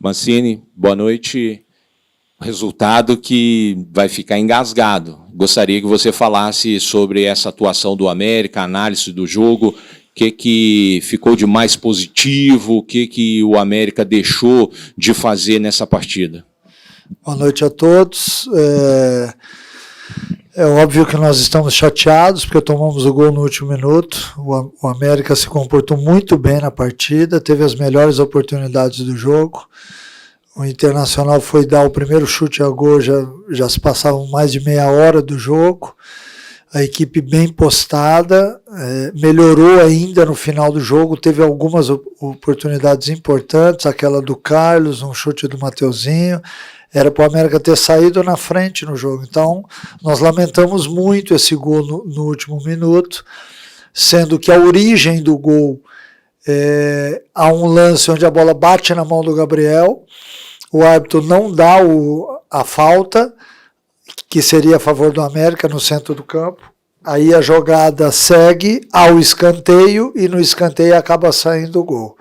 Mancini, boa noite. Resultado que vai ficar engasgado. Gostaria que você falasse sobre essa atuação do América, análise do jogo, o que ficou de mais positivo, o que o América deixou de fazer nessa partida. Boa noite a todos. É óbvio que nós estamos chateados porque tomamos o gol no último minuto. O América se comportou muito bem na partida, teve as melhores oportunidades do jogo. O Internacional foi dar o primeiro chute a gol, já se passavam mais de meia hora do jogo. A equipe bem postada, melhorou ainda no final do jogo, teve algumas oportunidades importantes, aquela do Carlos, um chute do Mateuzinho. Era para o América ter saído na frente no jogo. Então, nós lamentamos muito esse gol no último minuto, sendo que a origem do gol há um lance onde a bola bate na mão do Gabriel, o árbitro não dá a falta, que seria a favor do América no centro do campo. Aí a jogada segue ao escanteio e no escanteio acaba saindo o gol.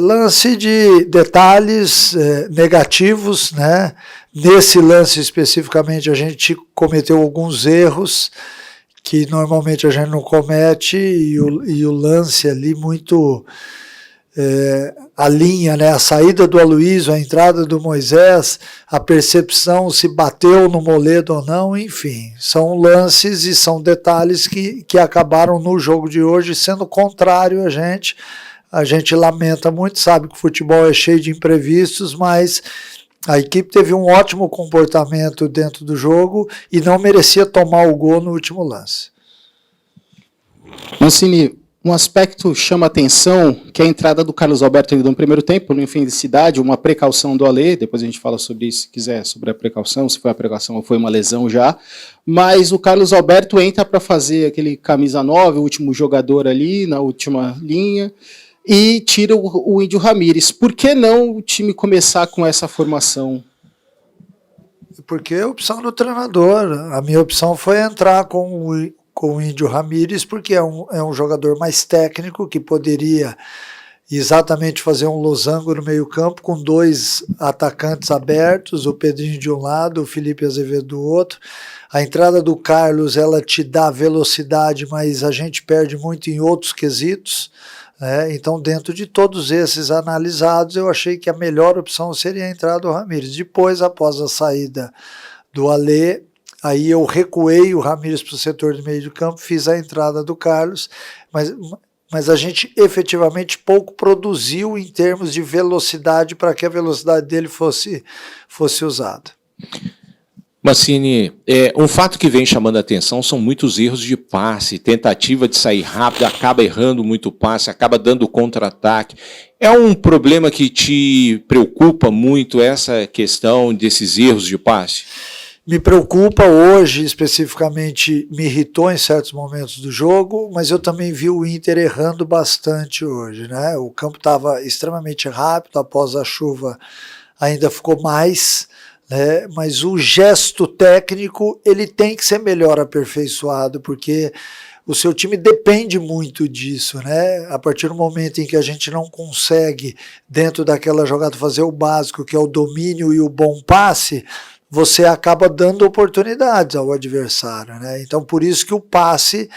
Lance de detalhes negativos, né? Nesse lance especificamente a gente cometeu alguns erros que normalmente a gente não comete e o lance ali muito... a linha, né, a saída do Aloysio, a entrada do Moisés, a percepção se bateu no Moledo ou não, enfim, são lances e são detalhes que acabaram no jogo de hoje sendo contrário a gente lamenta muito, sabe que o futebol é cheio de imprevistos, mas a equipe teve um ótimo comportamento dentro do jogo e não merecia tomar o gol no último lance. Mancini, um aspecto chama atenção, que é a entrada do Carlos Alberto no primeiro tempo, no infelicidade, uma precaução do Alê, depois a gente fala sobre isso, se quiser, sobre a precaução, se foi a precaução ou foi uma lesão já, mas o Carlos Alberto entra para fazer aquele camisa 9, o último jogador ali, na última linha, e tira o Índio Ramírez. Por que não o time começar com essa formação? Porque é a opção do treinador. A minha opção foi entrar com o Índio Ramírez, porque é um jogador mais técnico, que poderia exatamente fazer um losango no meio campo, com dois atacantes abertos, o Pedrinho de um lado, o Felipe Azevedo do outro. A entrada do Carlos, ela te dá velocidade, mas a gente perde muito em outros quesitos. Então, dentro de todos esses analisados, eu achei que a melhor opção seria a entrada do Ramírez. Depois, após a saída do Alê, aí eu recuei o Ramírez para o setor de meio de campo, fiz a entrada do Carlos, mas a gente efetivamente pouco produziu em termos de velocidade para que a velocidade dele fosse usada. Mancini, um fato que vem chamando a atenção são muitos erros de passe, tentativa de sair rápido, acaba errando muito passe, acaba dando contra-ataque. É um problema que te preocupa muito essa questão desses erros de passe? Me preocupa hoje, especificamente, me irritou em certos momentos do jogo, mas eu também vi o Inter errando bastante hoje, né? O campo estava extremamente rápido, após a chuva ainda ficou mais... mas o gesto técnico ele tem que ser melhor aperfeiçoado, porque o seu time depende muito disso, né? A partir do momento em que a gente não consegue, dentro daquela jogada, fazer o básico, que é o domínio e o bom passe, você acaba dando oportunidades ao adversário, né? Então, por isso que o passe...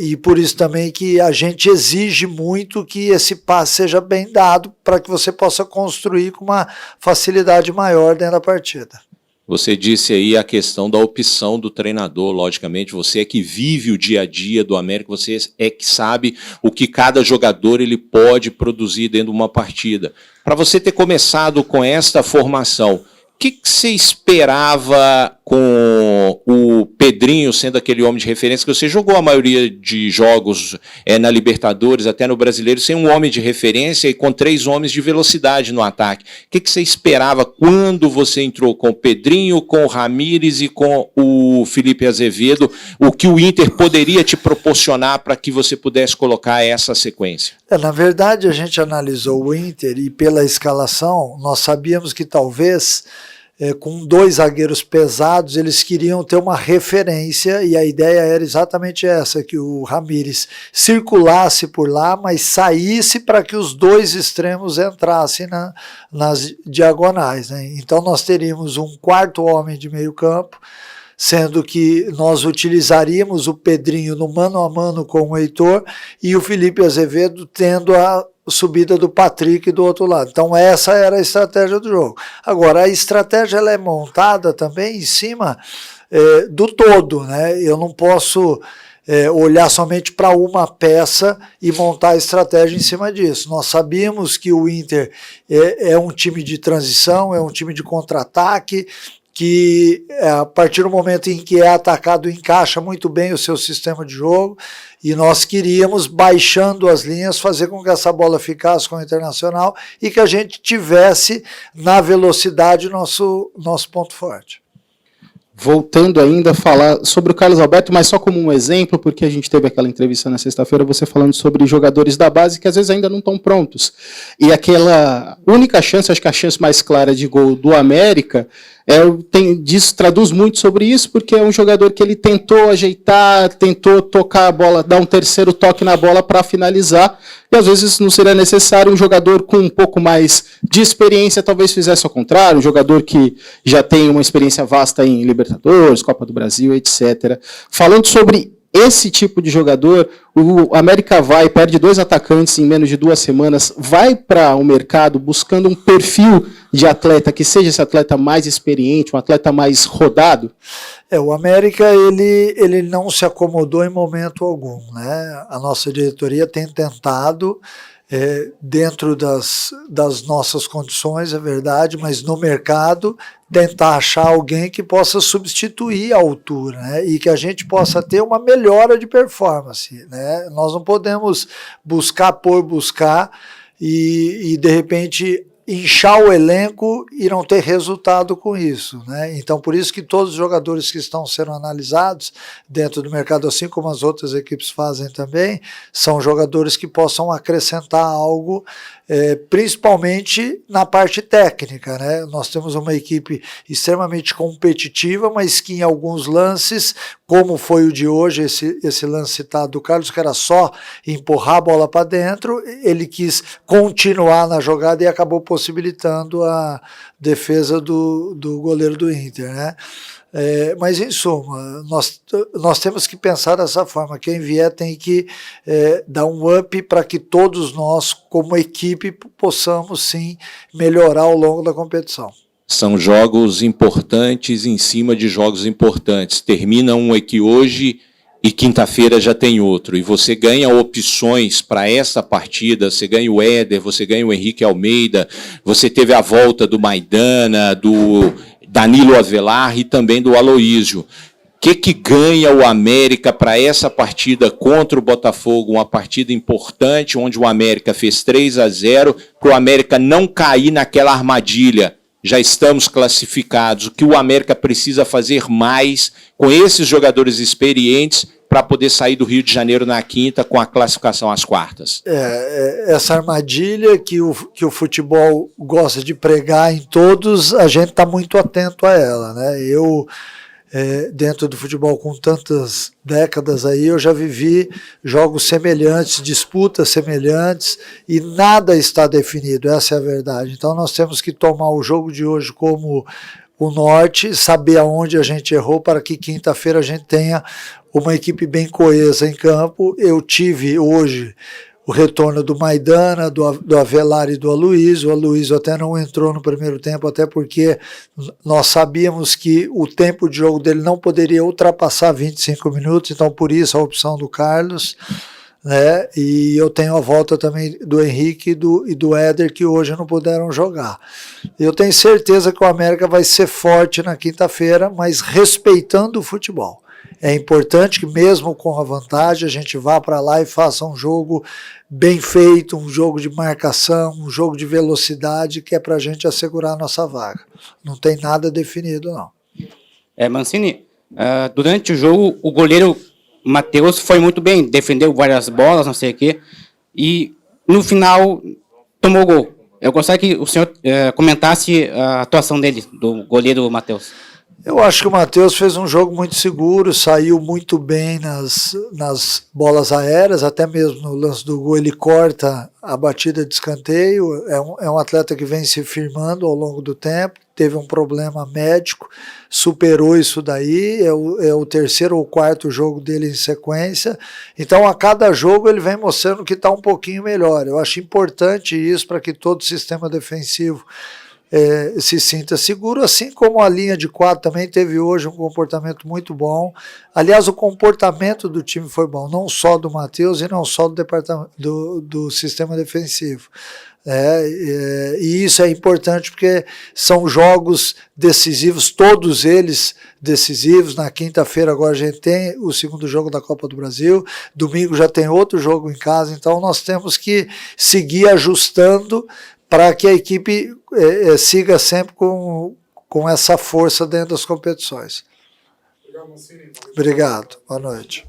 e por isso também que a gente exige muito que esse passe seja bem dado para que você possa construir com uma facilidade maior dentro da partida. Você disse aí a questão da opção do treinador, logicamente, você é que vive o dia a dia do América, você é que sabe o que cada jogador ele pode produzir dentro de uma partida. Para você ter começado com esta formação, o que você esperava com o Pedrinho sendo aquele homem de referência, que você jogou a maioria de jogos na Libertadores, até no Brasileiro, sem um homem de referência e com 3 homens de velocidade no ataque. O que você esperava quando você entrou com o Pedrinho, com o Ramírez e com o Felipe Azevedo, o que o Inter poderia te proporcionar para que você pudesse colocar essa sequência? Na verdade, a gente analisou o Inter e pela escalação, nós sabíamos que talvez com 2 zagueiros pesados, eles queriam ter uma referência, e a ideia era exatamente essa, que o Ramires circulasse por lá, mas saísse para que os 2 extremos entrassem nas diagonais, né? Então nós teríamos um 4º homem de meio campo, sendo que nós utilizaríamos o Pedrinho no mano a mano com o Heitor e o Felipe Azevedo tendo a subida do Patrick do outro lado. Então essa era a estratégia do jogo. Agora, a estratégia ela é montada também em cima do todo, né? Eu não posso olhar somente para uma peça e montar a estratégia em cima disso. Nós sabíamos que o Inter é um time de transição, é um time de contra-ataque, que a partir do momento em que é atacado encaixa muito bem o seu sistema de jogo, e nós queríamos, baixando as linhas, fazer com que essa bola ficasse com o Internacional e que a gente tivesse na velocidade nosso ponto forte. Voltando ainda a falar sobre o Carlos Alberto, mas só como um exemplo, porque a gente teve aquela entrevista na sexta-feira, você falando sobre jogadores da base que às vezes ainda não estão prontos. E aquela única chance, acho que a chance mais clara de gol do América, traduz muito sobre isso, porque é um jogador que ele tentou ajeitar, tentou tocar a bola, dar um terceiro toque na bola para finalizar, e às vezes não seria necessário. Um jogador com um pouco mais de experiência talvez fizesse ao contrário, um jogador que já tem uma experiência vasta em Libertadores, Copa do Brasil, etc. Falando sobre esse tipo de jogador, o América perde 2 atacantes em menos de 2 semanas, vai para o mercado buscando um perfil de atleta que seja esse atleta mais experiente, um atleta mais rodado? O América ele não se acomodou em momento algum, né? A nossa diretoria tem tentado, dentro das nossas condições, é verdade, mas no mercado tentar achar alguém que possa substituir a altura, né? E que a gente possa ter uma melhora de performance, né? Nós não podemos buscar e de repente inchar o elenco e não ter resultado com isso, né? Então, por isso que todos os jogadores que estão sendo analisados dentro do mercado, assim como as outras equipes fazem também, são jogadores que possam acrescentar algo, principalmente na parte técnica, né? Nós temos uma equipe extremamente competitiva, mas que em alguns lances, como foi o de hoje, esse lance citado do Carlos, que era só empurrar a bola para dentro, ele quis continuar na jogada e acabou possibilitando a defesa do goleiro do Inter, né? Mas em suma, nós temos que pensar dessa forma, quem vier tem que dar um up para que todos nós, como equipe, possamos sim melhorar ao longo da competição. São jogos importantes em cima de jogos importantes. Termina um aqui hoje e quinta-feira já tem outro. E você ganha opções para essa partida, você ganha o Éder, você ganha o Henrique Almeida, você teve a volta do Maidana, do Danilo Avelar e também do Aloísio. O que ganha o América para essa partida contra o Botafogo? Uma partida importante, onde o América fez 3-0, para o América não cair naquela armadilha. Já estamos classificados. O que o América precisa fazer mais com esses jogadores experientes para poder sair do Rio de Janeiro na quinta com a classificação às quartas? Essa armadilha que o futebol gosta de pregar em todos, a gente está muito atento a ela, né? Dentro do futebol com tantas décadas aí, eu já vivi jogos semelhantes, disputas semelhantes, e nada está definido, essa é a verdade. Então nós temos que tomar o jogo de hoje como o norte, saber aonde a gente errou para que quinta-feira a gente tenha uma equipe bem coesa em campo. Eu tive hoje o retorno do Maidana, do Avelar e do Aloísio. O Aloísio até não entrou no primeiro tempo, até porque nós sabíamos que o tempo de jogo dele não poderia ultrapassar 25 minutos, então por isso a opção do Carlos, né? E eu tenho a volta também do Henrique e do Éder, que hoje não puderam jogar. Eu tenho certeza que o América vai ser forte na quinta-feira, mas respeitando o futebol. É importante que mesmo com a vantagem a gente vá para lá e faça um jogo bem feito, um jogo de marcação, um jogo de velocidade, que é para a gente assegurar a nossa vaga. Não tem nada definido, não. Mancini, durante o jogo o goleiro Matheus foi muito bem, defendeu várias bolas, não sei o quê, e no final tomou gol. Eu gostaria que o senhor comentasse a atuação dele, do goleiro Matheus. Eu acho que o Matheus fez um jogo muito seguro, saiu muito bem nas bolas aéreas, até mesmo no lance do gol ele corta a batida de escanteio, é um atleta que vem se firmando ao longo do tempo, teve um problema médico, superou isso daí, é o terceiro ou quarto jogo dele em sequência, então a cada jogo ele vem mostrando que está um pouquinho melhor. Eu acho importante isso para que todo o sistema defensivo se sinta seguro, assim como a linha de 4 também teve hoje um comportamento muito bom. Aliás, o comportamento do time foi bom, não só do Matheus e não só do departamento do sistema defensivo. E isso é importante porque são jogos decisivos, todos eles decisivos. Na quinta-feira agora a gente tem o segundo jogo da Copa do Brasil, domingo já tem outro jogo em casa, então nós temos que seguir ajustando para que a equipe siga sempre com essa força dentro das competições. Obrigado, boa noite.